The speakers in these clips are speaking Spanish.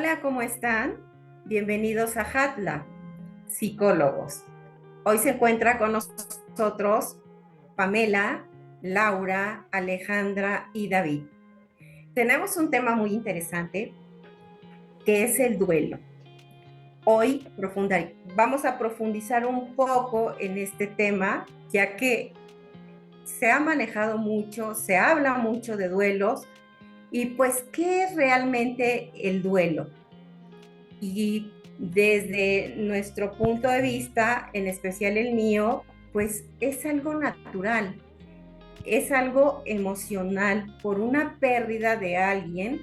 Hola, ¿cómo están? Bienvenidos a Hatla, psicólogos. Hoy se encuentra con nosotros Pamela, Laura, Alejandra y David. Tenemos un tema muy interesante que es el duelo. Hoy vamos a profundizar un poco en este tema, ya que se ha manejado mucho, se habla mucho de duelos y pues, ¿qué es realmente el duelo? Y desde nuestro punto de vista, en especial el mío, pues es algo natural, es algo emocional por una pérdida de alguien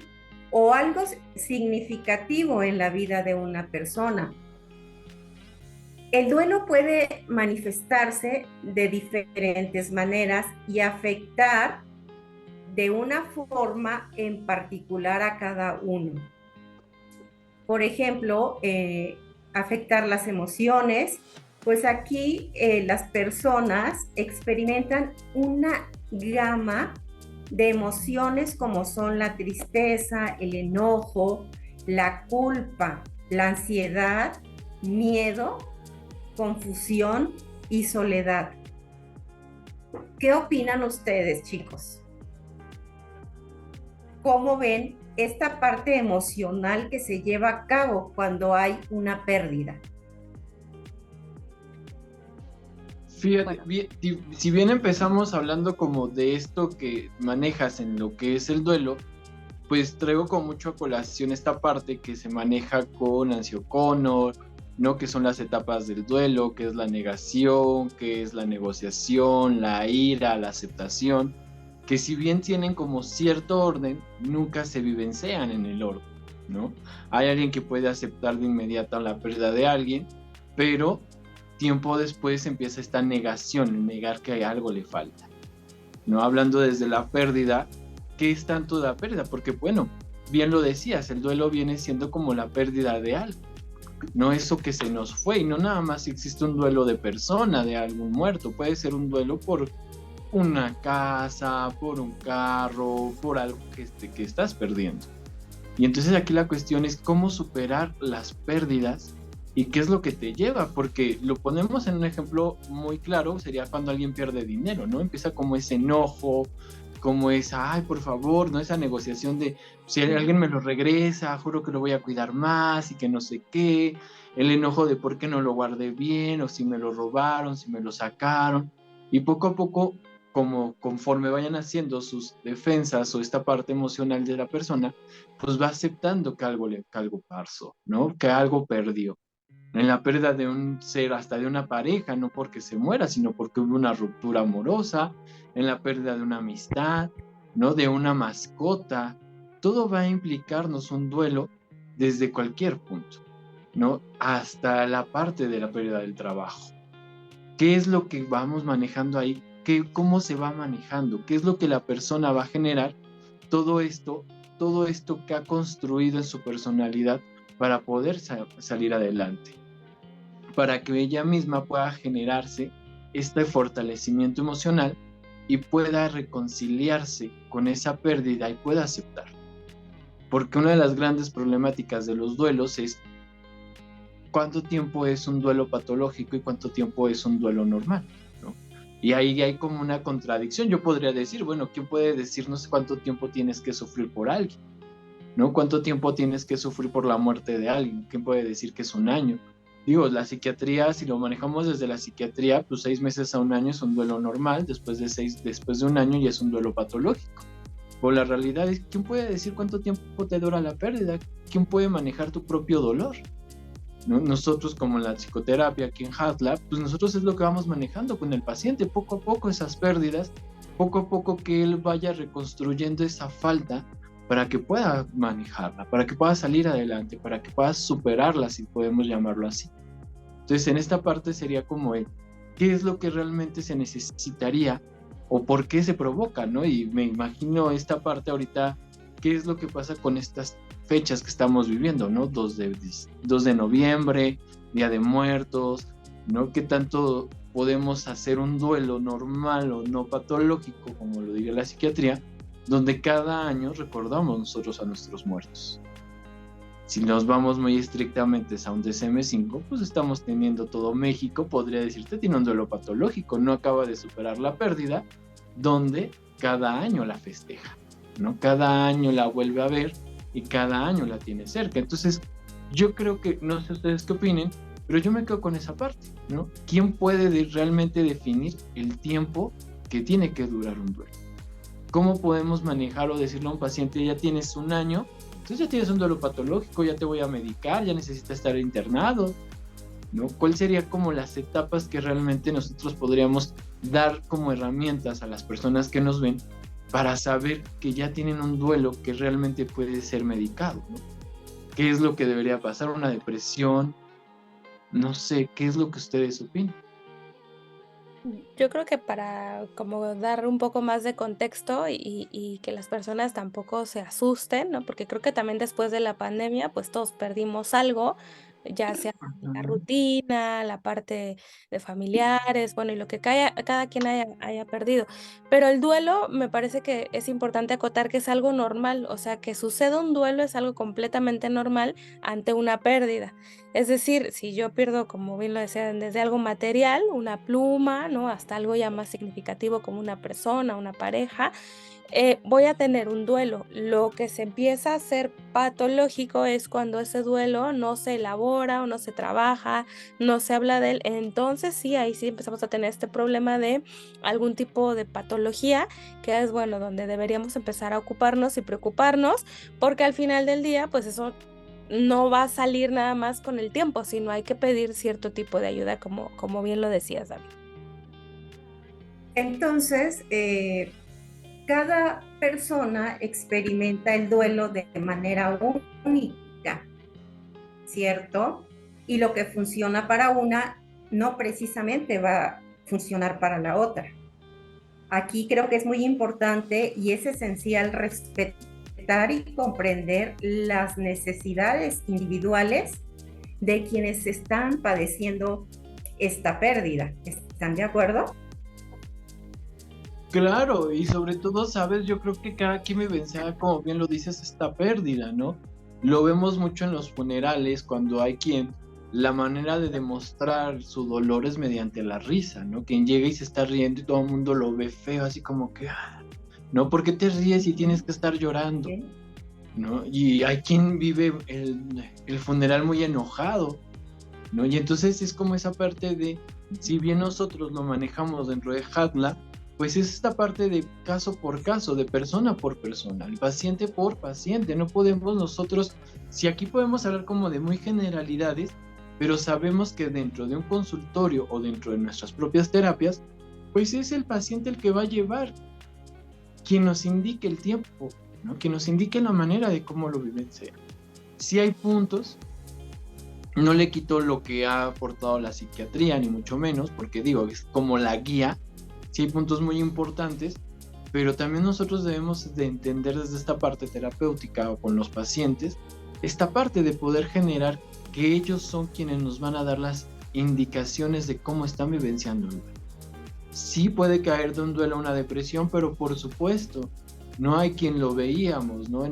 o algo significativo en la vida de una persona. El duelo puede manifestarse de diferentes maneras y afectar de una forma en particular a cada uno. Por ejemplo, afectar las emociones, pues aquí las personas experimentan una gama de emociones como son la tristeza, el enojo, la culpa, la ansiedad, miedo, confusión y soledad. ¿Qué opinan ustedes, chicos? ¿Cómo ven esta parte emocional que se lleva a cabo cuando hay una pérdida? Fíjate, Bueno, si bien empezamos hablando como de esto que manejas en lo que es el duelo, pues traigo con mucho a colación esta parte que se maneja con Nancy O'Connor, ¿no? Que son las etapas del duelo, que es la negación, que es la negociación, la ira, la aceptación, que si bien tienen como cierto orden, nunca se vivencian en el orden, ¿no? Hay alguien que puede aceptar de inmediato la pérdida de alguien, pero tiempo después empieza esta negación, negar que algo le falta, ¿no? Hablando desde la pérdida, ¿qué es tanto la pérdida? Porque, bueno, bien lo decías, el duelo viene siendo como la pérdida de algo, no eso que se nos fue, y no nada más existe un duelo de persona, de algún muerto, puede ser un duelo por una casa, por un carro, por algo que estás perdiendo. Y entonces aquí la cuestión es cómo superar las pérdidas y qué es lo que te lleva, porque lo ponemos en un ejemplo muy claro, sería cuando alguien pierde dinero, ¿no? Empieza como ese enojo, como esa, ay, por favor, ¿no? Esa negociación de, si alguien me lo regresa, juro que lo voy a cuidar más y que no sé qué, el enojo de por qué no lo guardé bien, o si me lo robaron, si me lo sacaron, y poco a poco, como conforme vayan haciendo sus defensas o esta parte emocional de la persona, pues va aceptando que algo pasó, ¿no? Que algo perdió. En la pérdida de un ser, hasta de una pareja, no porque se muera, sino porque hubo una ruptura amorosa, en la pérdida de una amistad, ¿no? De una mascota. Todo va a implicarnos un duelo desde cualquier punto, ¿no? Hasta la parte de la pérdida del trabajo. ¿Qué es lo que vamos manejando ahí? ¿Cómo se va manejando? ¿Qué es lo que la persona va a generar? Todo esto, todo esto que ha construido en su personalidad para poder salir adelante, para que ella misma pueda generarse este fortalecimiento emocional y pueda reconciliarse con esa pérdida y pueda aceptar. Porque una de las grandes problemáticas de los duelos es cuánto tiempo es un duelo patológico y cuánto tiempo es un duelo normal, ¿no? Y ahí hay como una contradicción. Yo podría decir, bueno, ¿quién puede decirnos cuánto tiempo tienes que sufrir por alguien? ¿No? ¿Cuánto tiempo tienes que sufrir por la muerte de alguien? ¿Quién puede decir que es un año? Digo, la psiquiatría, si lo manejamos desde la psiquiatría, pues 6 meses a un año es un duelo normal, después de un año ya es un duelo patológico. O la realidad es, ¿quién puede decir cuánto tiempo te dura la pérdida? ¿Quién puede manejar tu propio dolor? ¿No? Nosotros como en la psicoterapia aquí en HeartLab, pues nosotros es lo que vamos manejando con el paciente, poco a poco esas pérdidas, poco a poco que él vaya reconstruyendo esa falta para que pueda manejarla, para que pueda salir adelante, para que pueda superarla, si podemos llamarlo así. Entonces en esta parte sería como el, ¿qué es lo que realmente se necesitaría o por qué se provoca, ¿no? Y me imagino esta parte ahorita, ¿qué es lo que pasa con estas fechas que estamos viviendo, ¿no? 2 de noviembre, Día de Muertos, ¿no? ¿Qué tanto podemos hacer un duelo normal o no patológico, como lo diría la psiquiatría, donde cada año recordamos nosotros a nuestros muertos? Si nos vamos muy estrictamente a un DSM-5, pues estamos teniendo todo México, podría decirte, tiene un duelo patológico, no acaba de superar la pérdida, donde cada año la festeja, ¿no? Cada año la vuelve a ver y cada año la tiene cerca. Entonces, yo creo que, no sé ustedes qué opinen, pero yo me quedo con esa parte, ¿no? ¿Quién puede realmente definir el tiempo que tiene que durar un duelo? ¿Cómo podemos manejar o decirle a un paciente, ya tienes un año, entonces ya tienes un duelo patológico, ya te voy a medicar, ya necesitas estar internado, ¿no? ¿Cuál sería como las etapas que realmente nosotros podríamos dar como herramientas a las personas que nos ven para saber que ya tienen un duelo que realmente puede ser medicado, ¿no? ¿Qué es lo que debería pasar? ¿Una depresión? No sé, ¿qué es lo que ustedes opinan? Yo creo que para como dar un poco más de contexto y que las personas tampoco se asusten, ¿no? Porque creo que también después de la pandemia, pues todos perdimos algo, ya sea la Ujú. rutina, la parte de familiares, bueno, y lo que cada quien haya perdido. Pero el duelo me parece que es importante acotar que es algo normal, o sea, que suceda un duelo es algo completamente normal ante una pérdida. Es decir, si yo pierdo, como bien lo decían, desde algo material, una pluma, ¿no? Hasta algo ya más significativo como una persona, una pareja, voy a tener un duelo. Lo que se empieza a hacer patológico es cuando ese duelo no se elabora o no se trabaja, no se habla de él. Entonces sí, ahí sí empezamos a tener este problema de algún tipo de patología, que es bueno, donde deberíamos empezar a ocuparnos y preocuparnos, porque al final del día, pues eso no va a salir nada más con el tiempo, sino hay que pedir cierto tipo de ayuda, como bien lo decías, David. Entonces, cada persona experimenta el duelo de manera única, ¿cierto? Y lo que funciona para una no precisamente va a funcionar para la otra. Aquí creo que es muy importante y es esencial respetar y comprender las necesidades individuales de quienes están padeciendo esta pérdida. ¿Están de acuerdo? Claro, y sobre todo, sabes, yo creo que cada quien vivencia, como bien lo dices, esta pérdida, ¿no? Lo vemos mucho en los funerales, cuando hay quien, la manera de demostrar su dolor es mediante la risa, ¿no? Quien llega y se está riendo y todo el mundo lo ve feo, así como que, ¿no? ¿Por qué te ríes y tienes que estar llorando? ¿Sí? ¿No? Y hay quien vive el funeral muy enojado, ¿no? Y entonces es como esa parte de, si bien nosotros lo manejamos dentro de Hadla, pues es esta parte de caso por caso, de persona por persona, el paciente por paciente. No podemos nosotros, si aquí podemos hablar como de muy generalidades, pero sabemos que dentro de un consultorio o dentro de nuestras propias terapias, pues es el paciente el que va a llevar, quien nos indique el tiempo, ¿no? Quien nos indique la manera de cómo lo vivencia. Si hay puntos, no le quito lo que ha aportado la psiquiatría, ni mucho menos, porque digo, es como la guía, sí hay puntos muy importantes, pero también nosotros debemos de entender desde esta parte terapéutica o con los pacientes, esta parte de poder generar que ellos son quienes nos van a dar las indicaciones de cómo están vivenciando el duelo. Sí puede caer de un duelo a una depresión, pero por supuesto, no hay quien lo veíamos, ¿no?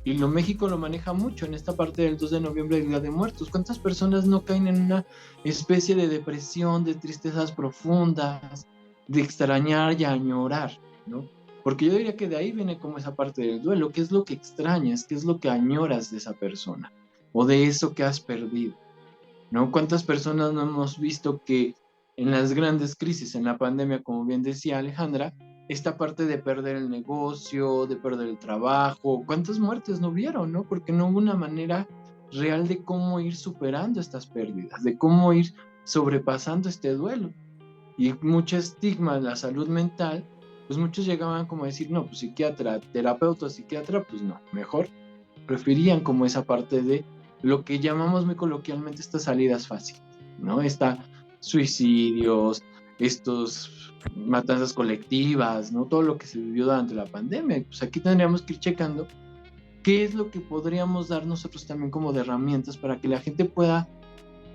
Y México lo maneja mucho en esta parte del 2 de noviembre, el Día de Muertos. ¿Cuántas personas no caen en una especie de depresión, de tristezas profundas, de extrañar y añorar, ¿no? Porque yo diría que de ahí viene como esa parte del duelo. ¿Qué es lo que extrañas? ¿Qué es lo que añoras de esa persona? O de eso que has perdido, ¿no? ¿Cuántas personas no hemos visto que en las grandes crisis, en la pandemia, como bien decía Alejandra, esta parte de perder el negocio, de perder el trabajo, cuántas muertes no vieron, ¿no? Porque no hubo una manera real de cómo ir superando estas pérdidas, de cómo ir sobrepasando este duelo. Y mucho estigma en la salud mental, pues muchos llegaban como a decir, no, pues psiquiatra, terapeuta, psiquiatra, pues no, mejor preferían como esa parte de lo que llamamos muy coloquialmente estas salidas fáciles, ¿no? Esta suicidios, estos matanzas colectivas, ¿no? Todo lo que se vivió durante la pandemia. Pues aquí tendríamos que ir checando qué es lo que podríamos dar nosotros también como de herramientas para que la gente pueda,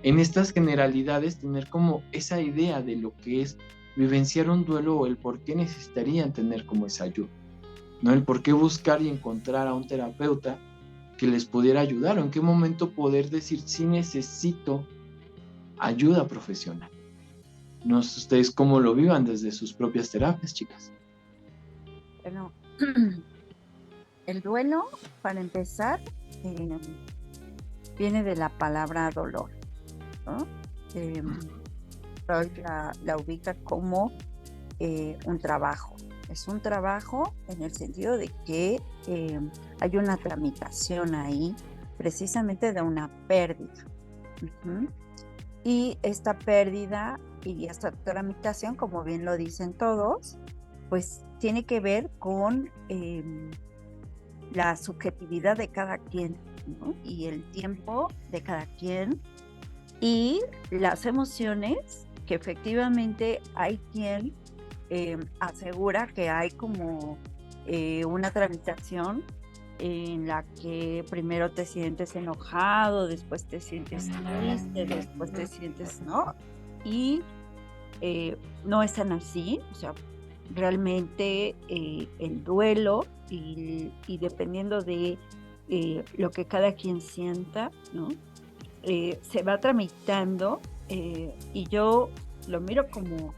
en estas generalidades, tener como esa idea de lo que es vivenciar un duelo o el por qué necesitarían tener como esa ayuda, ¿no? El por qué buscar y encontrar a un terapeuta que les pudiera ayudar, o en qué momento poder decir sí necesito ayuda profesional. No sé ustedes cómo lo vivan desde sus propias terapias, chicas. Bueno, el duelo, para empezar, viene de la palabra dolor, ¿no? Freud la ubica como un trabajo. Es un trabajo en el sentido de que hay una tramitación ahí, precisamente de una pérdida. Uh-huh. Y esta pérdida y esta tramitación, como bien lo dicen todos, pues tiene que ver con la subjetividad de cada quien, ¿no? Y el tiempo de cada quien y las emociones, que efectivamente hay quien asegura que hay como una tramitación en la que primero te sientes enojado, después te sientes triste, después te sientes, ¿no? Y no es tan así, o sea, realmente el duelo y dependiendo de lo que cada quien sienta, ¿no? Se va tramitando y yo lo miro como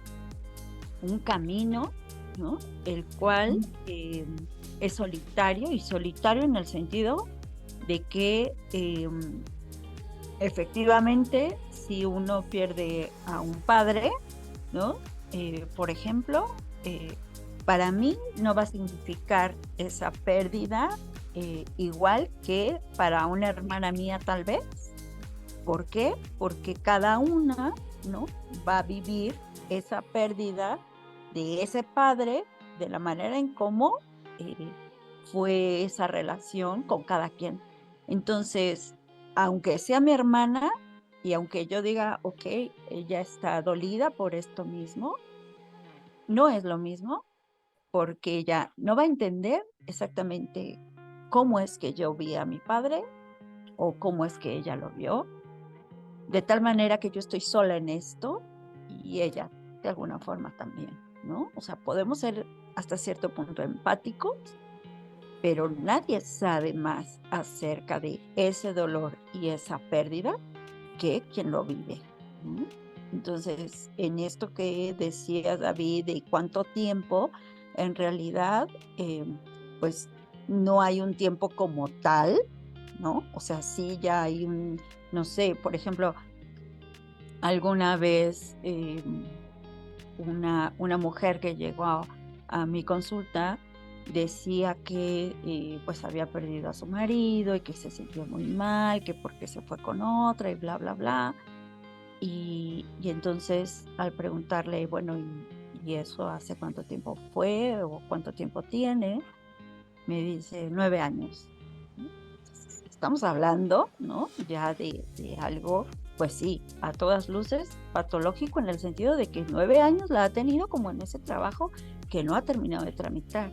un camino, ¿no? El cual es solitario, y solitario en el sentido de que efectivamente si uno pierde a un padre, ¿no? Por ejemplo, para mí no va a significar esa pérdida igual que para una hermana mía tal vez. ¿Por qué? Porque cada una, ¿no? va a vivir esa pérdida de ese padre de la manera en cómo fue esa relación con cada quien. Entonces, aunque sea mi hermana y aunque yo diga, ok, ella está dolida por esto mismo, no es lo mismo porque ella no va a entender exactamente cómo es que yo vi a mi padre o cómo es que ella lo vio, de tal manera que yo estoy sola en esto y ella de alguna forma también, ¿no? O sea, podemos ser hasta cierto punto empáticos, pero nadie sabe más acerca de ese dolor y esa pérdida que quien lo vive, ¿no? Entonces, en esto que decía David de cuánto tiempo, en realidad, pues no hay un tiempo como tal, ¿no? O sea, sí ya hay un, no sé, por ejemplo, alguna vez una mujer que llegó a mi consulta decía que pues había perdido a su marido y que se sintió muy mal, que porque se fue con otra y bla, bla, bla. Y entonces al preguntarle, bueno, ¿y eso hace cuánto tiempo fue o cuánto tiempo tiene? Me dice 9 años. Estamos hablando, ¿no? Ya de algo, pues sí, a todas luces, patológico en el sentido de que 9 años la ha tenido como en ese trabajo que no ha terminado de tramitar,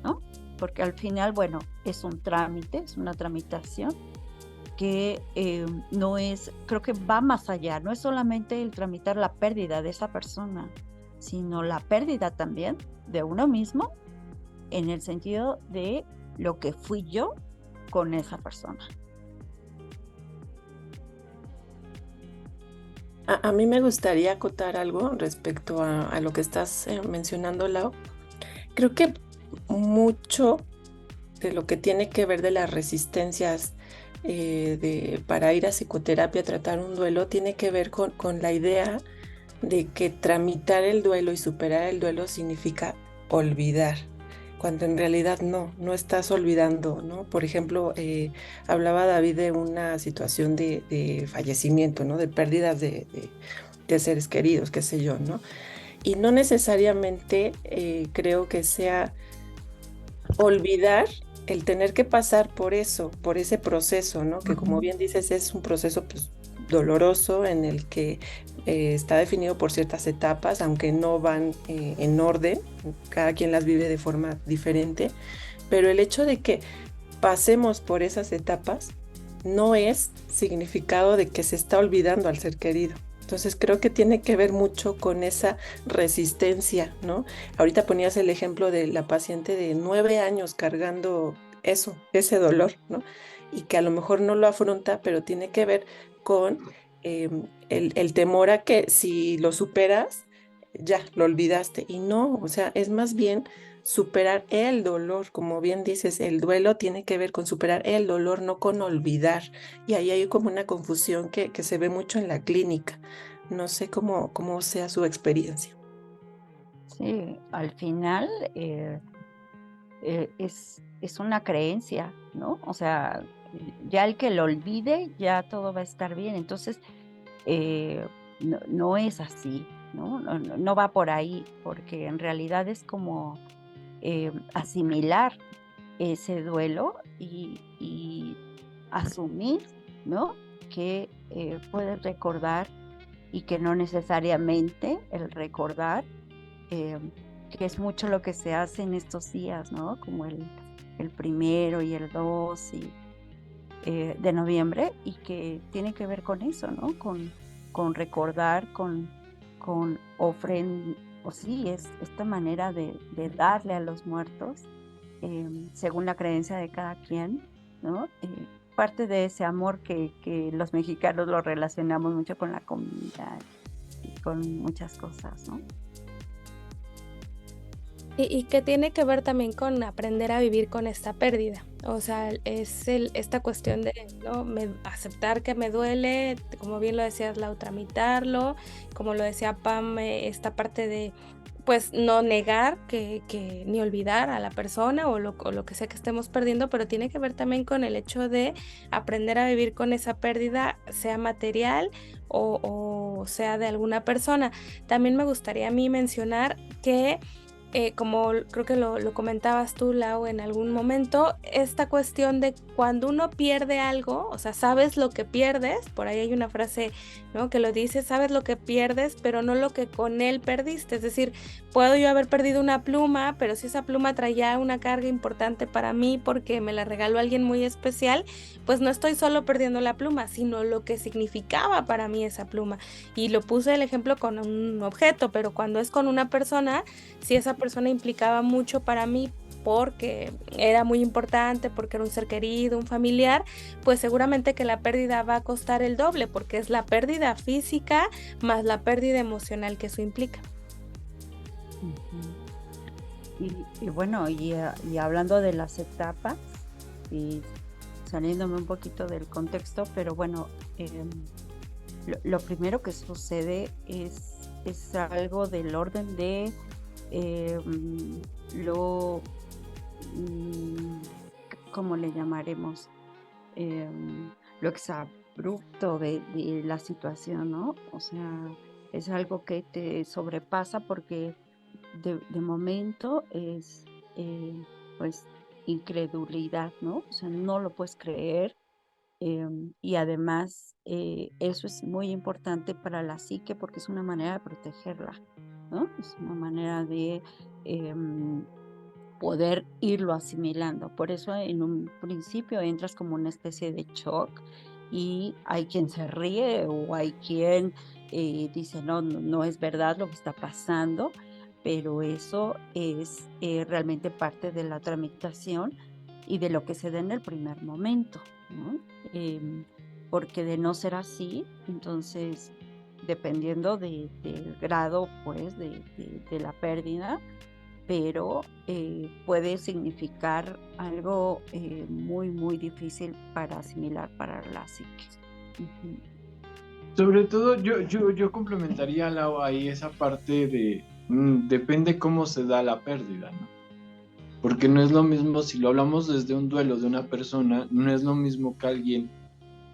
¿no? Porque al final, bueno, es un trámite, es una tramitación que no es, creo que va más allá, no es solamente el tramitar la pérdida de esa persona, sino la pérdida también de uno mismo en el sentido de lo que fui yo con esa persona. A mí me gustaría acotar algo respecto a lo que estás mencionando, Lau. Creo que mucho de lo que tiene que ver de las resistencias para ir a psicoterapia a tratar un duelo tiene que ver con la idea de que tramitar el duelo y superar el duelo significa olvidar, cuando en realidad no estás olvidando, ¿no? Por ejemplo, hablaba David de una situación de fallecimiento, ¿no? De pérdidas de seres queridos, qué sé yo, ¿no? Y no necesariamente creo que sea olvidar el tener que pasar por eso, por ese proceso, ¿no? Que como bien dices es un proceso pues, doloroso en el que está definido por ciertas etapas, aunque no van en orden, cada quien las vive de forma diferente, pero el hecho de que pasemos por esas etapas no es significado de que se está olvidando al ser querido. Entonces creo que tiene que ver mucho con esa resistencia, ¿no? Ahorita ponías el ejemplo de la paciente de 9 años cargando eso, ese dolor, ¿no? Y que a lo mejor no lo afronta, pero tiene que ver con el temor a que si lo superas, ya lo olvidaste. Y no, o sea, es más bien superar el dolor, como bien dices, el duelo tiene que ver con superar el dolor, no con olvidar. Y ahí hay como una confusión que se ve mucho en la clínica. No sé cómo sea su experiencia. Sí, al final es una creencia, ¿no? O sea, ya el que lo olvide, ya todo va a estar bien. Entonces, no es así, ¿no? No va por ahí, porque en realidad es como asimilar ese duelo y asumir, ¿no? Que puedes recordar y que no necesariamente el recordar, eh, que es mucho lo que se hace en estos días, ¿no? Como el 1 y el 2 de noviembre, y que tiene que ver con eso, ¿no? Con recordar, con o sí, es esta manera de darle a los muertos, según la creencia de cada quien, ¿no? Parte de ese amor que los mexicanos lo relacionamos mucho con la comida y con muchas cosas, ¿no? Y que tiene que ver también con aprender a vivir con esta pérdida. O sea, es esta cuestión de, ¿no? Aceptar que me duele, como bien lo decías, Lau, tramitarlo, como lo decía Pam, esta parte de, pues, no negar ni olvidar a la persona o lo que sea que estemos perdiendo, pero tiene que ver también con el hecho de aprender a vivir con esa pérdida, sea material o sea de alguna persona. También me gustaría a mí mencionar que como creo que lo comentabas tú, Lau, en algún momento, esta cuestión de cuando uno pierde algo, o sea, sabes lo que pierdes, por ahí hay una frase, ¿no? Que lo dice, sabes lo que pierdes, pero no lo que con él perdiste. Es decir, puedo yo haber perdido una pluma, pero si esa pluma traía una carga importante para mí porque me la regaló alguien muy especial, pues no estoy solo perdiendo la pluma, sino lo que significaba para mí esa pluma. Y lo puse el ejemplo con un objeto, pero cuando es con una persona, si esa persona implicaba mucho para mí porque era muy importante, porque era un ser querido, un familiar, pues seguramente que la pérdida va a costar el doble, porque es la pérdida física más la pérdida emocional que eso implica. Y bueno, y hablando de las etapas, y saliéndome un poquito del contexto, pero bueno, lo primero que sucede es algo del orden de ¿cómo le llamaremos? Lo exabrupto de la situación, ¿no? O sea, es algo que te sobrepasa porque de momento es pues incredulidad, ¿no? O sea, no lo puedes creer. Y además eso es muy importante para la psique porque es una manera de protegerla, ¿no? Es una manera de poder irlo asimilando. Por eso en un principio entras como una especie de shock y hay quien se ríe o hay quien dice, no es verdad lo que está pasando, pero eso es realmente parte de la tramitación y de lo que se da en el primer momento, ¿no? Porque de no ser así, entonces, dependiendo del grado, pues, de la pérdida, pero puede significar algo muy, muy difícil para asimilar para la psique. Uh-huh. Sobre todo, yo complementaría ahí esa parte de depende cómo se da la pérdida, ¿no? Porque no es lo mismo, si lo hablamos desde un duelo de una persona, no es lo mismo que alguien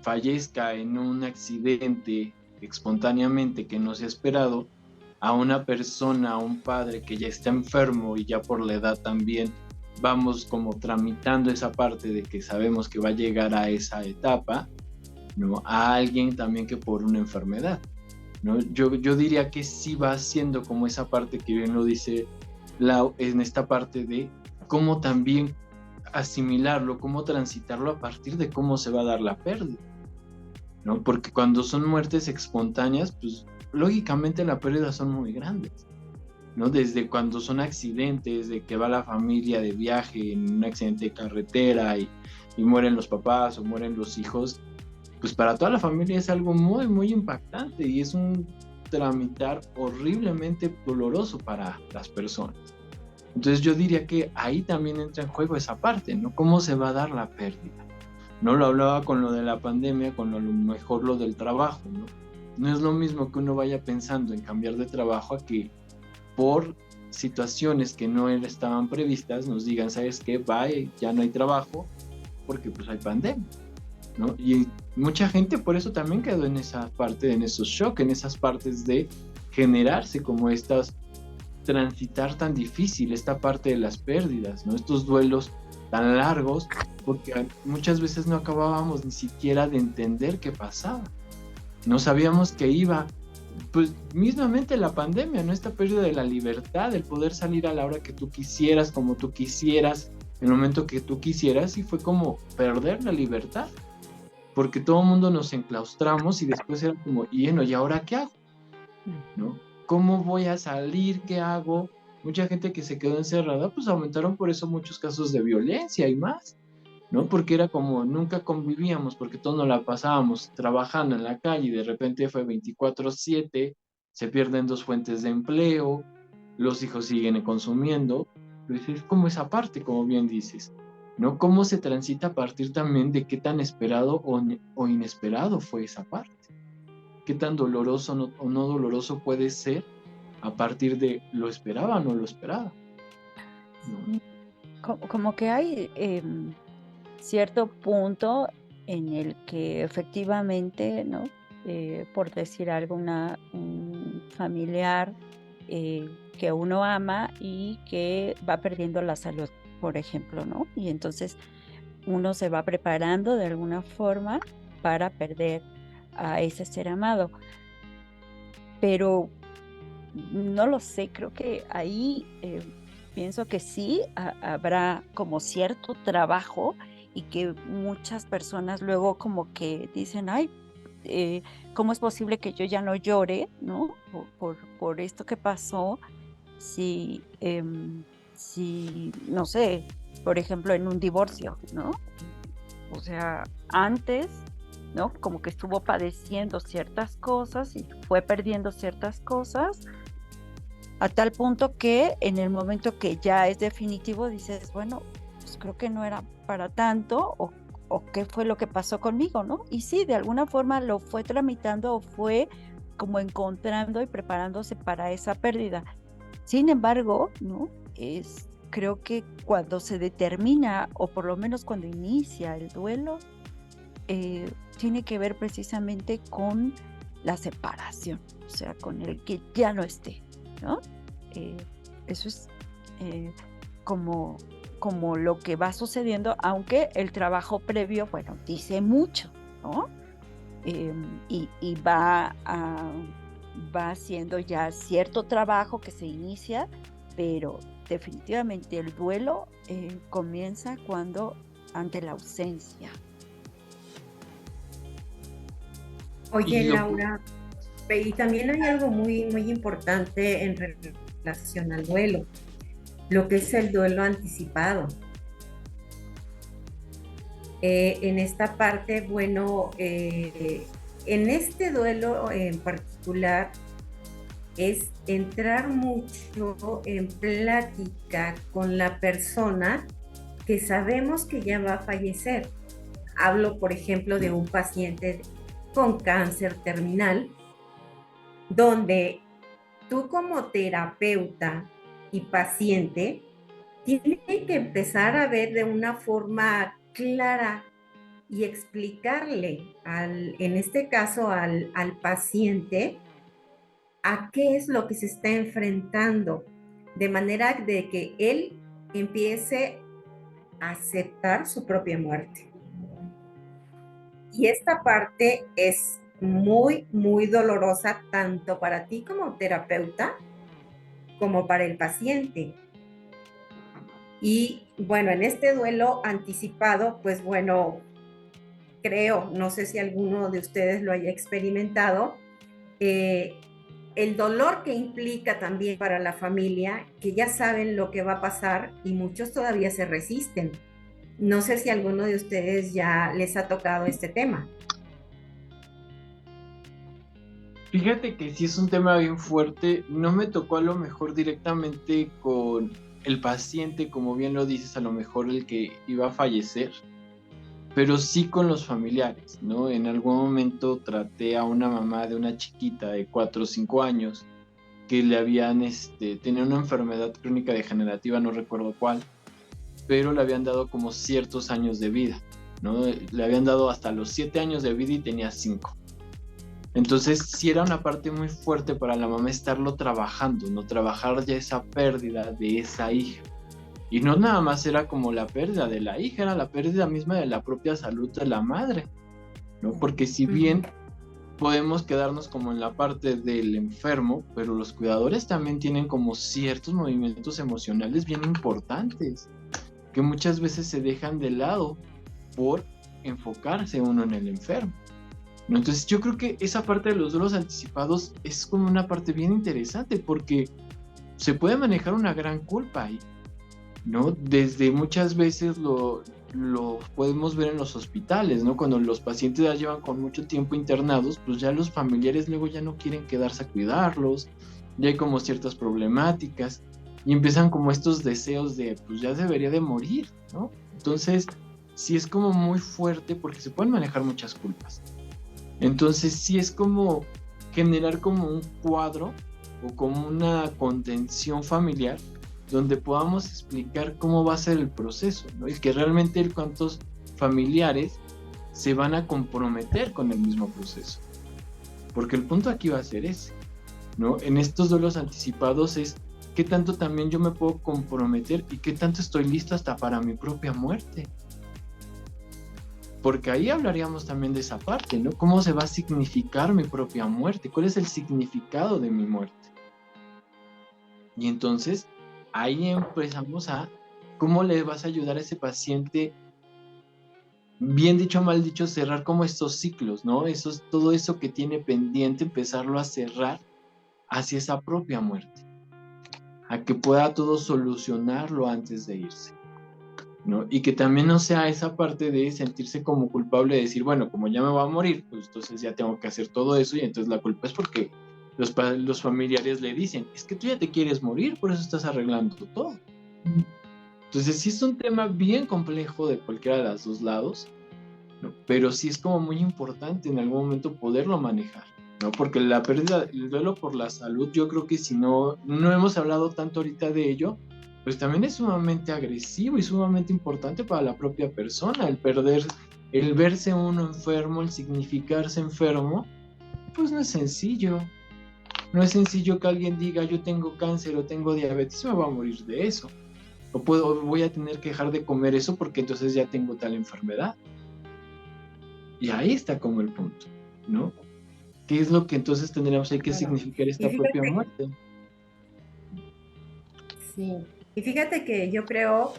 fallezca en un accidente espontáneamente que no se ha esperado, a una persona, a un padre que ya está enfermo y ya por la edad también vamos como tramitando esa parte de que sabemos que va a llegar a esa etapa, ¿no? A alguien también que por una enfermedad, ¿no? Yo diría que sí va siendo como esa parte que bien lo dice Lau, en esta parte de cómo también asimilarlo, cómo transitarlo a partir de cómo se va a dar la pérdida, ¿no? Porque cuando son muertes espontáneas, pues lógicamente las pérdidas son muy grandes, ¿no? Desde cuando son accidentes, de que va la familia de viaje en un accidente de carretera y mueren los papás o mueren los hijos, pues para toda la familia es algo muy, muy impactante y es un tramitar horriblemente doloroso para las personas. Entonces yo diría que ahí también entra en juego esa parte, ¿no? ¿Cómo se va a dar la pérdida? No lo hablaba con lo de la pandemia, con lo mejor lo del trabajo, ¿no? No es lo mismo que uno vaya pensando en cambiar de trabajo a que por situaciones que no estaban previstas nos digan, ¿sabes qué? Bye, ya no hay trabajo porque pues hay pandemia, ¿no? Y mucha gente por eso también quedó en esa parte, en esos shocks, en esas partes de generarse como estas, transitar tan difícil esta parte de las pérdidas, ¿no? Estos duelos tan largos, porque muchas veces no acabábamos ni siquiera de entender qué pasaba. No sabíamos que iba, pues mismamente la pandemia, ¿no? Esta pérdida de la libertad, el poder salir a la hora que tú quisieras, como tú quisieras, en el momento que tú quisieras, y fue como perder la libertad, porque todo el mundo nos enclaustramos y después era como, y bueno, ¿y ahora qué hago? ¿No? ¿Cómo voy a salir? ¿Qué hago? Mucha gente que se quedó encerrada, pues aumentaron por eso muchos casos de violencia y más, ¿no? Porque era como nunca convivíamos, porque todos nos la pasábamos trabajando en la calle y de repente fue 24/7, se pierden 2 fuentes de empleo, los hijos siguen consumiendo, pues es como esa parte, como bien dices, ¿no? ¿Cómo se transita a partir también de qué tan esperado o inesperado fue esa parte? ¿Qué tan doloroso o no doloroso puede ser a partir de lo esperaba o no lo esperaba? ¿No? Como que hay cierto punto en el que efectivamente, ¿no? Por decir algo, un familiar que uno ama y que va perdiendo la salud, por ejemplo, ¿no? Y entonces uno se va preparando de alguna forma para perder a ese ser amado. Pero no lo sé, creo que ahí pienso que sí habrá como cierto trabajo y que muchas personas luego como que dicen, ay, ¿cómo es posible que yo ya no llore, ¿no? Por esto que pasó, si, no sé, por ejemplo, en un divorcio, ¿no? O sea, antes, ¿no? Como que estuvo padeciendo ciertas cosas y fue perdiendo ciertas cosas, a tal punto que en el momento que ya es definitivo dices, bueno, pues creo que no era para tanto, o qué fue lo que pasó conmigo, ¿no? Y sí, de alguna forma lo fue tramitando o fue como encontrando y preparándose para esa pérdida. Sin embargo, ¿no? Creo que cuando se determina, o por lo menos cuando inicia el duelo, tiene que ver precisamente con la separación, o sea, con el que ya no esté, ¿no? Eso es como lo que va sucediendo, aunque el trabajo previo, bueno, dice mucho, ¿no? Y va haciendo ya cierto trabajo que se inicia, pero definitivamente el duelo comienza ante la ausencia. Oye, Laura, y también hay algo muy, muy importante en relación al duelo, lo que es el duelo anticipado. En esta parte, bueno, en este duelo en particular es entrar mucho en plática con la persona que sabemos que ya va a fallecer. Hablo, por ejemplo, de un paciente con cáncer terminal, donde tú como terapeuta y paciente tienes que empezar a ver de una forma clara y explicarle, en este caso al paciente, a qué es lo que se está enfrentando, de manera de que él empiece a aceptar su propia muerte. Y esta parte es muy, muy dolorosa tanto para ti como terapeuta como para el paciente. Y bueno, en este duelo anticipado, pues bueno, creo, no sé si alguno de ustedes lo haya experimentado, el dolor que implica también para la familia, que ya saben lo que va a pasar y muchos todavía se resisten. No sé si a alguno de ustedes ya les ha tocado este tema. Fíjate que sí es un tema bien fuerte. No me tocó a lo mejor directamente con el paciente, como bien lo dices, a lo mejor el que iba a fallecer, pero sí con los familiares, ¿no? En algún momento traté a una mamá de una chiquita de 4 o 5 años que le habían, tenía una enfermedad crónica degenerativa, no recuerdo cuál, pero le habían dado como ciertos años de vida, ¿no? Le habían dado hasta los 7 años de vida y tenía 5. Entonces sí era una parte muy fuerte para la mamá estarlo trabajando, ¿no? Trabajar ya esa pérdida de esa hija. Y no nada más era como la pérdida de la hija, era la pérdida misma de la propia salud de la madre, ¿no? Porque si bien podemos quedarnos como en la parte del enfermo, pero los cuidadores también tienen como ciertos movimientos emocionales bien importantes, que muchas veces se dejan de lado por enfocarse uno en el enfermo, ¿no? Entonces yo creo que esa parte de los duelos anticipados es como una parte bien interesante, porque se puede manejar una gran culpa ahí, ¿no? Desde muchas veces lo podemos ver en los hospitales, ¿no? Cuando los pacientes ya llevan con mucho tiempo internados, pues ya los familiares luego ya no quieren quedarse a cuidarlos, ya hay como ciertas problemáticas y empiezan como estos deseos de, pues ya debería de morir, ¿no? Entonces, sí es como muy fuerte porque se pueden manejar muchas culpas. Entonces, sí es como generar como un cuadro o como una contención familiar donde podamos explicar cómo va a ser el proceso, ¿no? Y que realmente cuántos familiares se van a comprometer con el mismo proceso. Porque el punto aquí va a ser ese, ¿no? En estos duelos anticipados es qué tanto también yo me puedo comprometer y qué tanto estoy listo hasta para mi propia muerte. Porque ahí hablaríamos también de esa parte, ¿no? ¿Cómo se va a significar mi propia muerte? ¿Cuál es el significado de mi muerte? Y entonces ahí empezamos a cómo le vas a ayudar a ese paciente, bien dicho o mal dicho, cerrar como estos ciclos, ¿no? Todo eso que tiene pendiente, empezarlo a cerrar hacia esa propia muerte, a que pueda todo solucionarlo antes de irse, ¿no? Y que también no sea esa parte de sentirse como culpable de decir, bueno, como ya me voy a morir, pues entonces ya tengo que hacer todo eso y entonces la culpa es porque los familiares le dicen, es que tú ya te quieres morir, por eso estás arreglando todo. Entonces sí es un tema bien complejo de cualquiera de los dos lados, ¿no? Pero sí es como muy importante en algún momento poderlo manejar, ¿no? Porque la pérdida, el duelo por la salud, yo creo que si no hemos hablado tanto ahorita de ello, pues también es sumamente agresivo y sumamente importante para la propia persona, el verse uno enfermo, el significarse enfermo, pues no es sencillo. No es sencillo que alguien diga yo tengo cáncer o tengo diabetes y me voy a morir de eso. O voy a tener que dejar de comer eso porque entonces ya tengo tal enfermedad. Y ahí está como el punto, ¿no? ¿Qué es lo que entonces tendríamos que Claro. significar esta propia muerte? Sí, y fíjate que yo creo,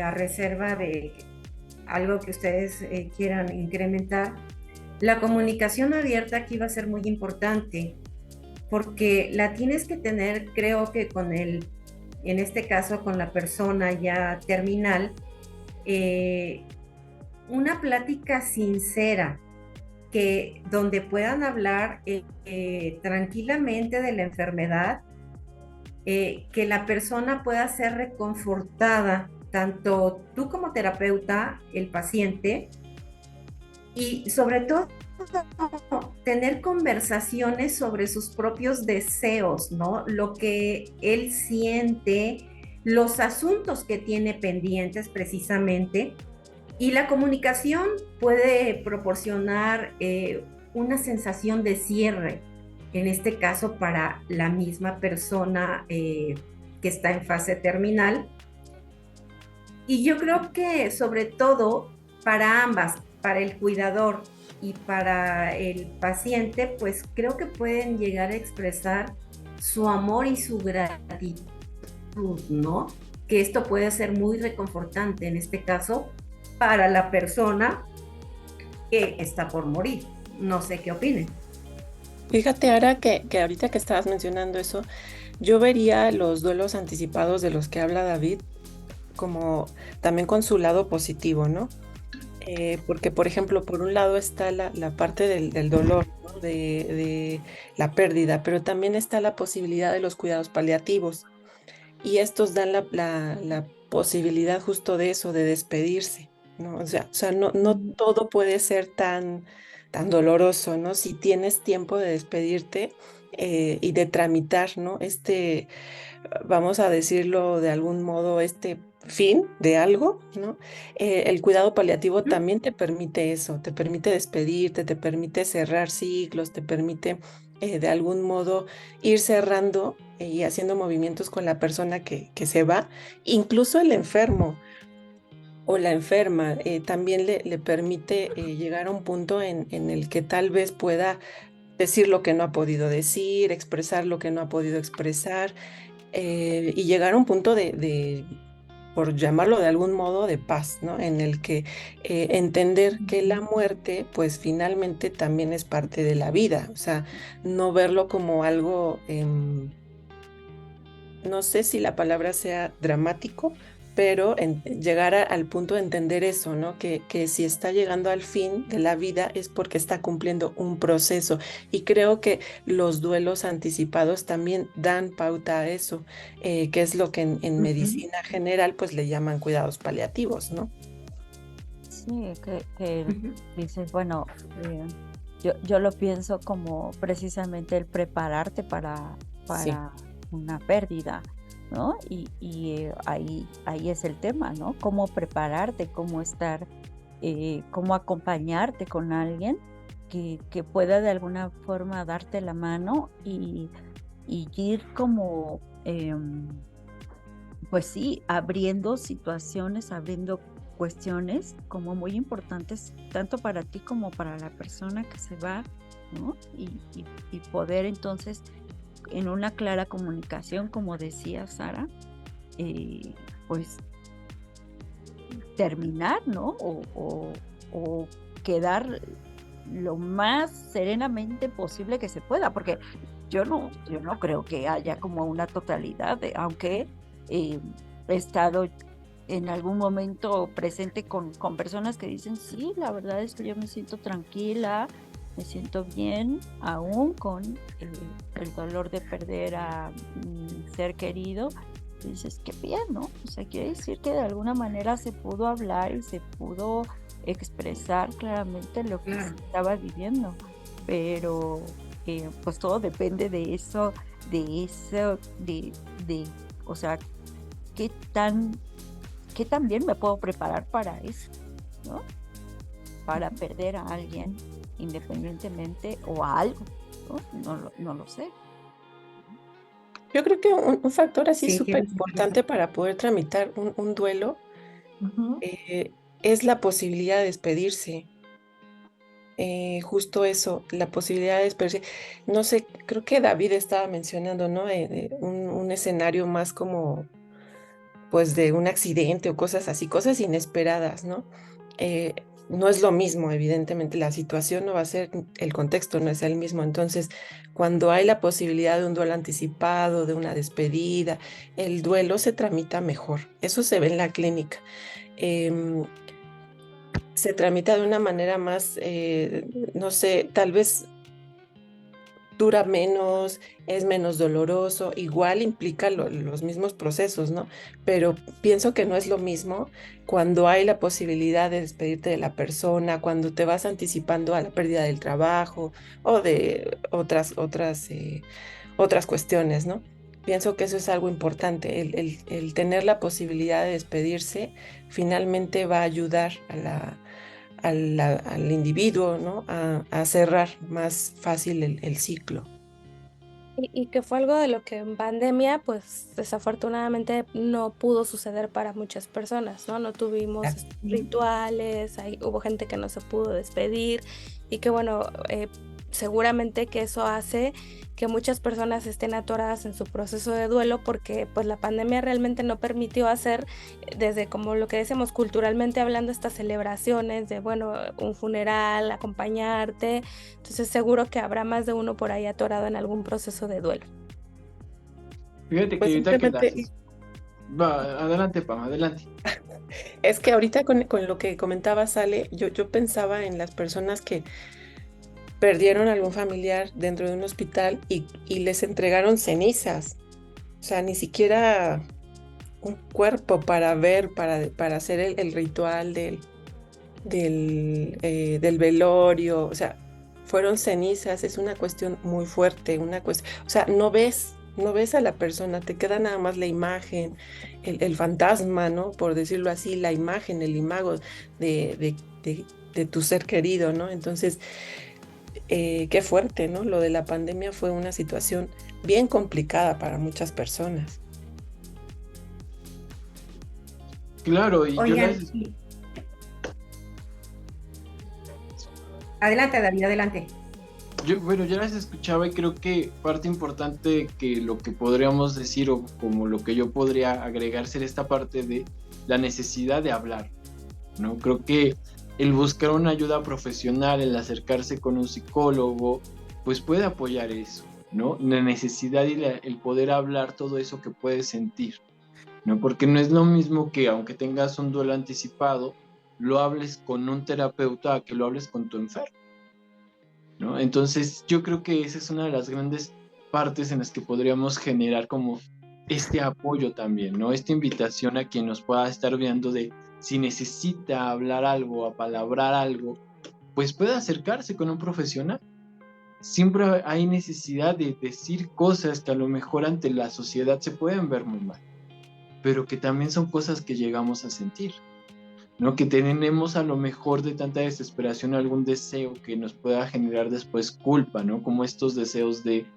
a reserva de algo que ustedes quieran incrementar, la comunicación abierta aquí va a ser muy importante, porque la tienes que tener, creo que en este caso con la persona ya terminal, una plática sincera, donde puedan hablar tranquilamente de la enfermedad, que la persona pueda ser reconfortada, tanto tú como terapeuta, el paciente, y sobre todo tener conversaciones sobre sus propios deseos, ¿no? Lo que él siente, los asuntos que tiene pendientes precisamente, y la comunicación puede proporcionar una sensación de cierre, en este caso para la misma persona que está en fase terminal. Y yo creo que sobre todo para ambas, para el cuidador y para el paciente, pues creo que pueden llegar a expresar su amor y su gratitud, ¿no? Que esto puede ser muy reconfortante en este caso para la persona que está por morir. No sé qué opinen. Fíjate, ahora que ahorita que estabas mencionando eso, yo vería los duelos anticipados de los que habla David como también con su lado positivo, ¿no? Porque, por ejemplo, por un lado está la parte del dolor, ¿no? De la pérdida, pero también está la posibilidad de los cuidados paliativos. Y estos dan la posibilidad justo de eso, de despedirse, ¿no? O sea, no todo puede ser tan doloroso, ¿no? Si tienes tiempo de despedirte y de tramitar, ¿no? Vamos a decirlo de algún modo, este fin de algo, ¿no? El cuidado paliativo Ujú. también te permite eso, te permite despedirte, te permite cerrar ciclos, te permite de algún modo ir cerrando y haciendo movimientos con la persona que se va, incluso el enfermo o la enferma también le permite llegar a un punto en el que tal vez pueda decir lo que no ha podido decir, expresar lo que no ha podido expresar y llegar a un punto por llamarlo de algún modo, de paz, ¿no? En el que entender que la muerte, pues finalmente también es parte de la vida, o sea, no verlo como algo, no sé si la palabra sea dramático, pero llegar al punto de entender eso, ¿no? Que si está llegando al fin de la vida es porque está cumpliendo un proceso. Y creo que los duelos anticipados también dan pauta a eso, que es lo que en Ujú. medicina general pues le llaman cuidados paliativos, ¿no? Sí, que Ujú. dices, bueno, eh, yo lo pienso como precisamente el prepararte Sí. para una pérdida, ¿no? Ahí es el tema, ¿no? Cómo prepararte, cómo estar, cómo acompañarte con alguien que pueda de alguna forma darte la mano y ir como, pues sí, abriendo situaciones, abriendo cuestiones como muy importantes, tanto para ti como para la persona que se va, ¿no? Y poder entonces, en una clara comunicación, como decía Sara, eh, pues terminar, ¿no? O quedar lo más serenamente posible que se pueda, porque yo no creo que haya como una totalidad, aunque eh, he estado en algún momento presente con personas que dicen, sí, la verdad es que yo me siento tranquila, me siento bien, aún con el dolor de perder a mi ser querido. Y dices, qué bien, ¿no? O sea, quiere decir que de alguna manera se pudo hablar y se pudo expresar claramente lo que se Claro. estaba viviendo, pero pues todo depende de eso, de, o sea, qué tan, qué tan bien me puedo preparar para eso, ¿no? Para perder a alguien independientemente o a algo, ¿no? No lo sé. Yo creo que un factor así Sí, súper tienes razón. importante para poder tramitar un duelo Ujú. es la posibilidad de despedirse. Justo eso, la posibilidad de despedirse. No sé, creo que David estaba mencionando, ¿no? Un escenario más como, pues, de un accidente o cosas así, cosas inesperadas, ¿no? Eh, no es lo mismo, evidentemente, la situación no va a ser, el contexto no es el mismo. Entonces, cuando hay la posibilidad de un duelo anticipado, de una despedida, el duelo se tramita mejor. Eso se ve en la clínica. Em, Se tramita de una manera más, no sé, tal vez dura menos, es menos doloroso, igual implica los mismos procesos, ¿no? Pero pienso que no es lo mismo cuando hay la posibilidad de despedirte de la persona, cuando te vas anticipando a la pérdida del trabajo o de otras cuestiones, ¿no? Pienso que eso es algo importante, el tener la posibilidad de despedirse finalmente va a ayudar al individuo, ¿no? A cerrar más fácil el ciclo. Y que fue algo de lo que en pandemia, pues desafortunadamente no pudo suceder para muchas personas, ¿no? No tuvimos Exacto. estos rituales, hubo gente que no se pudo despedir y que bueno, seguramente que eso hace que muchas personas estén atoradas en su proceso de duelo porque pues la pandemia realmente no permitió hacer desde como lo que decimos culturalmente hablando estas celebraciones de bueno, un funeral, acompañarte, entonces seguro que habrá más de uno por ahí atorado en algún proceso de duelo. Fíjate que Pues ahorita que simplemente va, adelante, Pam, adelante. es que ahorita con lo que comentaba Sale, yo pensaba en las personas que perdieron algún familiar dentro de un hospital y les entregaron cenizas. O sea, ni siquiera un cuerpo para ver, para hacer el ritual del velorio. O sea, fueron cenizas, es una cuestión muy fuerte, una cuestión, o sea, no ves a la persona, te queda nada más la imagen, el fantasma, ¿no? Por decirlo así, la imagen, el imago de tu ser querido, ¿no? Entonces, qué fuerte, ¿no? Lo de la pandemia fue una situación bien complicada para muchas personas. Claro, y yo Oigan, las... adelante, David, adelante. Bueno, yo las escuchaba y creo que parte importante que lo que podríamos decir o como lo que yo podría agregar sería esta parte de la necesidad de hablar, ¿no? Creo que el buscar una ayuda profesional, el acercarse con un psicólogo, pues puede apoyar eso, ¿no? La necesidad y el poder hablar todo eso que puedes sentir, ¿no? Porque no es lo mismo que aunque tengas un duelo anticipado, lo hables con un terapeuta a que lo hables con tu enfermo, ¿no? Entonces yo creo que esa es una de las grandes partes en las que podríamos generar como este apoyo también, ¿no? Esta invitación a quien nos pueda estar viendo de si necesita hablar algo, apalabrar algo, pues puede acercarse con un profesional. Siempre hay necesidad de decir cosas que a lo mejor ante la sociedad se pueden ver muy mal, pero que también son cosas que llegamos a sentir, ¿no? Que tenemos a lo mejor de tanta desesperación algún deseo que nos pueda generar después culpa, ¿no? Como estos deseos de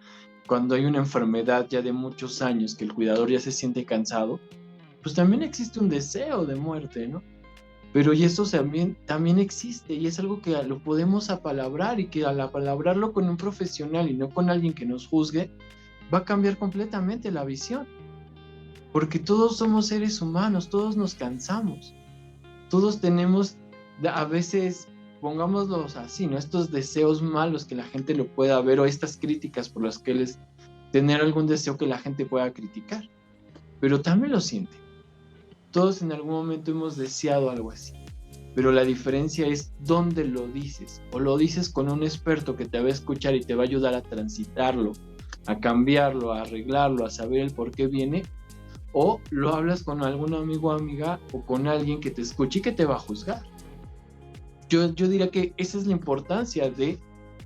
cuando hay una enfermedad ya de muchos años que el cuidador ya se siente cansado, pues también existe un deseo de muerte, ¿no? Pero y eso también existe y es algo que lo podemos apalabrar y que al apalabrarlo con un profesional y no con alguien que nos juzgue, va a cambiar completamente la visión. Porque todos somos seres humanos, todos nos cansamos. Todos tenemos, a veces, pongámoslos así, ¿no? Estos deseos malos que la gente lo pueda ver o estas críticas por las que les tener algún deseo que la gente pueda criticar. Pero también lo siente. Todos en algún momento hemos deseado algo así. Pero la diferencia es dónde lo dices. O lo dices con un experto que te va a escuchar y te va a ayudar a transitarlo, a cambiarlo, a arreglarlo, a saber el por qué viene. O lo hablas con algún amigo o amiga o con alguien que te escuche y que te va a juzgar. Yo diría que esa es la importancia de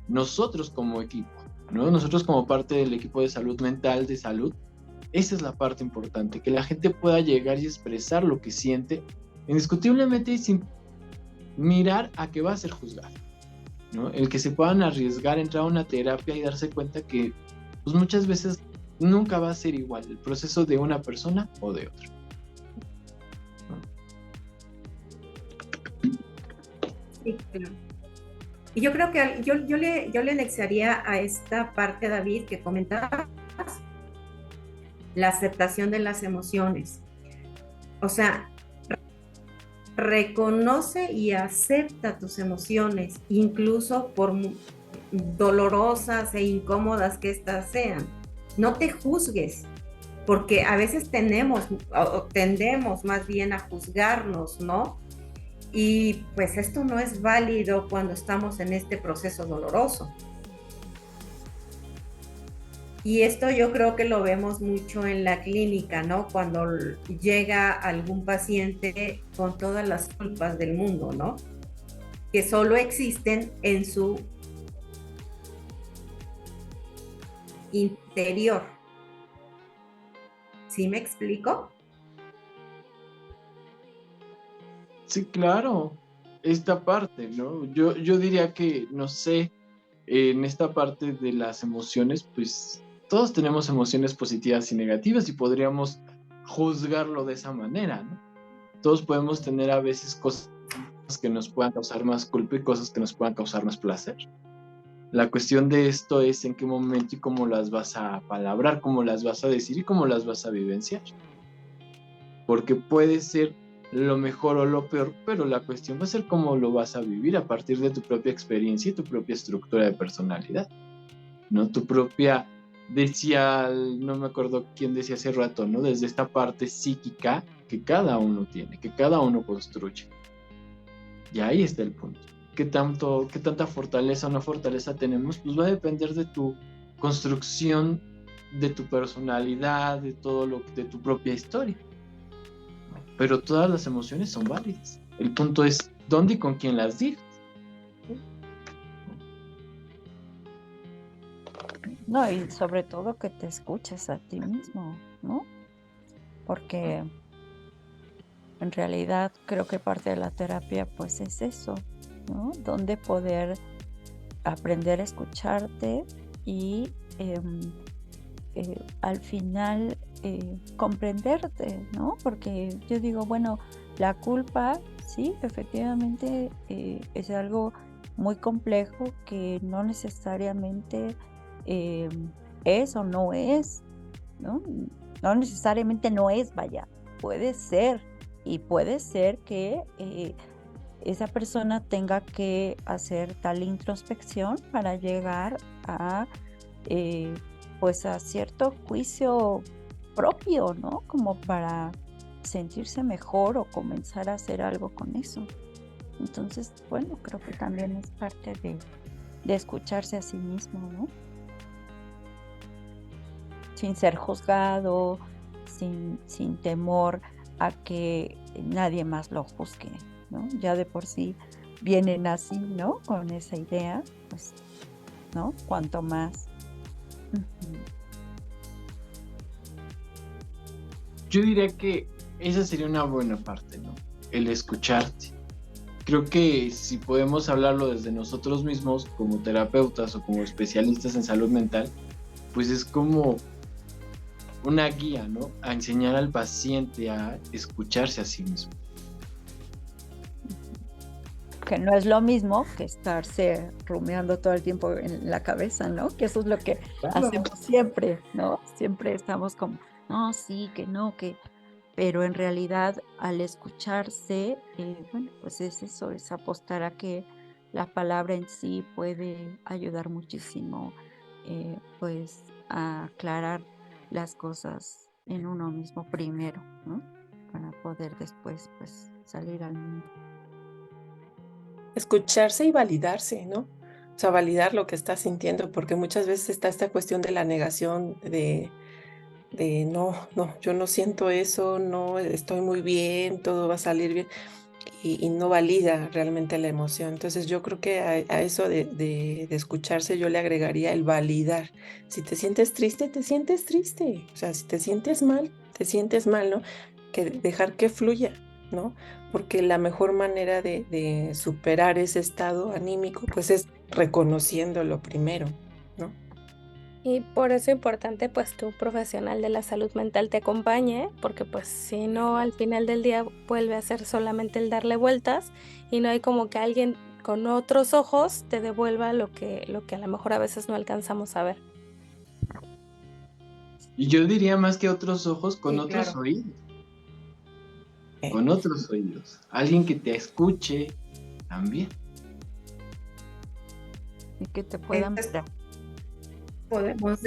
nosotros como equipo, ¿no? Nosotros como parte del equipo de salud mental, de salud, esa es la parte importante, que la gente pueda llegar y expresar lo que siente indiscutiblemente y sin mirar a que va a ser juzgado, ¿no? El que se puedan arriesgar a entrar a una terapia y darse cuenta que pues muchas veces nunca va a ser igual el proceso de una persona o de otra. Sí, claro. Y yo creo que yo le anexaría a esta parte, David, que comentabas, la aceptación de las emociones. O sea, reconoce y acepta tus emociones, incluso por dolorosas e incómodas que éstas sean. No te juzgues, porque a veces tendemos más bien a juzgarnos, ¿no? Y pues esto no es válido cuando estamos en este proceso doloroso. Y esto yo creo que lo vemos mucho en la clínica, ¿no? Cuando llega algún paciente con todas las culpas del mundo, ¿no? Que solo existen en su interior. ¿Sí me explico? Sí, claro, esta parte, ¿no? Yo diría que, no sé, en esta parte de las emociones, pues todos tenemos emociones positivas y negativas y podríamos juzgarlo de esa manera, ¿no? Todos podemos tener a veces cosas que nos puedan causar más culpa y cosas que nos puedan causar más placer. La cuestión de esto es en qué momento y cómo las vas a palabrar, cómo las vas a decir y cómo las vas a vivenciar. Porque puede ser lo mejor o lo peor, pero la cuestión va a ser cómo lo vas a vivir a partir de tu propia experiencia y tu propia estructura de personalidad, ¿no? Tu propia, decía, no me acuerdo quién decía hace rato, ¿no? Desde esta parte psíquica que cada uno tiene, que cada uno construye. Y ahí está el punto. ¿Qué tanta fortaleza o no fortaleza tenemos? Pues va a depender de tu construcción, de tu personalidad, de de tu propia historia. Pero todas las emociones son válidas. El punto es dónde y con quién las digas. No, y sobre todo que te escuches a ti mismo, ¿no? Porque en realidad creo que parte de la terapia pues es eso, ¿no? Donde poder aprender a escucharte y al final comprenderte, ¿no? Porque yo digo, bueno, la culpa, sí, efectivamente es algo muy complejo que no necesariamente es o no es, ¿no? No necesariamente no es, vaya, puede ser, y puede ser que esa persona tenga que hacer tal introspección para llegar a pues a cierto juicio propio, ¿no? Como para sentirse mejor o comenzar a hacer algo con eso. Entonces, bueno, creo que también es parte de escucharse a sí mismo, ¿no? Sin ser juzgado, sin temor a que nadie más lo juzgue, ¿no? Ya de por sí vienen así, ¿no? Con esa idea, pues, ¿no? Cuanto más. Yo diría que esa sería una buena parte, ¿no? El escucharte. Creo que si podemos hablarlo desde nosotros mismos, como terapeutas o como especialistas en salud mental, pues es como una guía, ¿no? A enseñar al paciente a escucharse a sí mismo. Que no es lo mismo que estarse rumiando todo el tiempo en la cabeza, ¿no? Que eso es lo que hacemos siempre, ¿no? Siempre estamos como, no, sí, que no, que... Pero en realidad al escucharse, bueno, pues es eso, es apostar a que la palabra en sí puede ayudar muchísimo, pues a aclarar las cosas en uno mismo primero, ¿no? Para poder después, pues, salir al mundo. Escucharse y validarse, ¿no? O sea, validar lo que estás sintiendo, porque muchas veces está esta cuestión de la negación de no, yo no siento eso, no, estoy muy bien, todo va a salir bien, y no valida realmente la emoción. Entonces yo creo que a eso de escucharse yo le agregaría el validar. Si te sientes triste, te sientes triste. O sea, si te sientes mal, ¿no? Que dejar que fluya, ¿no? Porque la mejor manera de superar ese estado anímico, pues es reconociéndolo primero, ¿no? Y por eso es importante pues que un profesional de la salud mental te acompañe, porque pues si no al final del día vuelve a ser solamente el darle vueltas y no hay como que alguien con otros ojos te devuelva lo que a lo mejor a veces no alcanzamos a ver. Y yo diría más que otros ojos, con Sí, otros claro. oídos. Con otros oídos. Alguien que te escuche también. Y que te puedan Entonces, mirar. podemos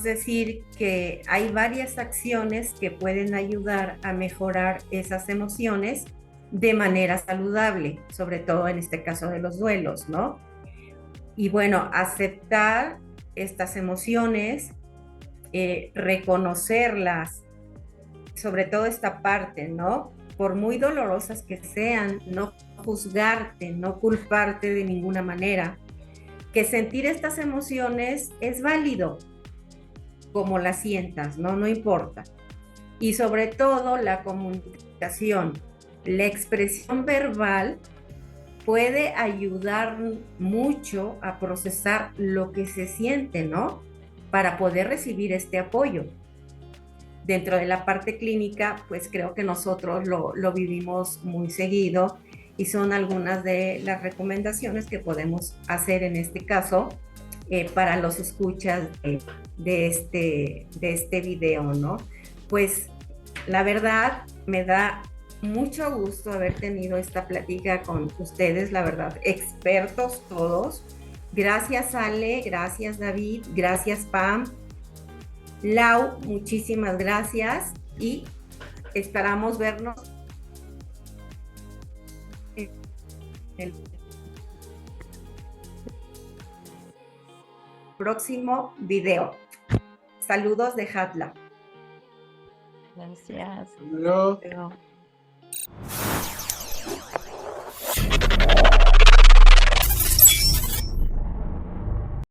decir que hay varias acciones que pueden ayudar a mejorar esas emociones de manera saludable, sobre todo en este caso de los duelos, ¿no? Y bueno, aceptar estas emociones, reconocerlas, sobre todo esta parte, ¿no? Por muy dolorosas que sean, no juzgarte, no culparte de ninguna manera, que sentir estas emociones es válido, como las sientas, ¿no? No importa. Y sobre todo la comunicación, la expresión verbal puede ayudar mucho a procesar lo que se siente, ¿no? Para poder recibir este apoyo. Dentro de la parte clínica, pues creo que nosotros lo vivimos muy seguido y son algunas de las recomendaciones que podemos hacer en este caso para los escuchas de este video, ¿no? Pues la verdad me da mucho gusto haber tenido esta plática con ustedes, la verdad, expertos todos. Gracias Ale, gracias David, gracias Pam. Lau, muchísimas gracias y esperamos vernos en el próximo video. Saludos de Hatla. Gracias. Pero- Pero-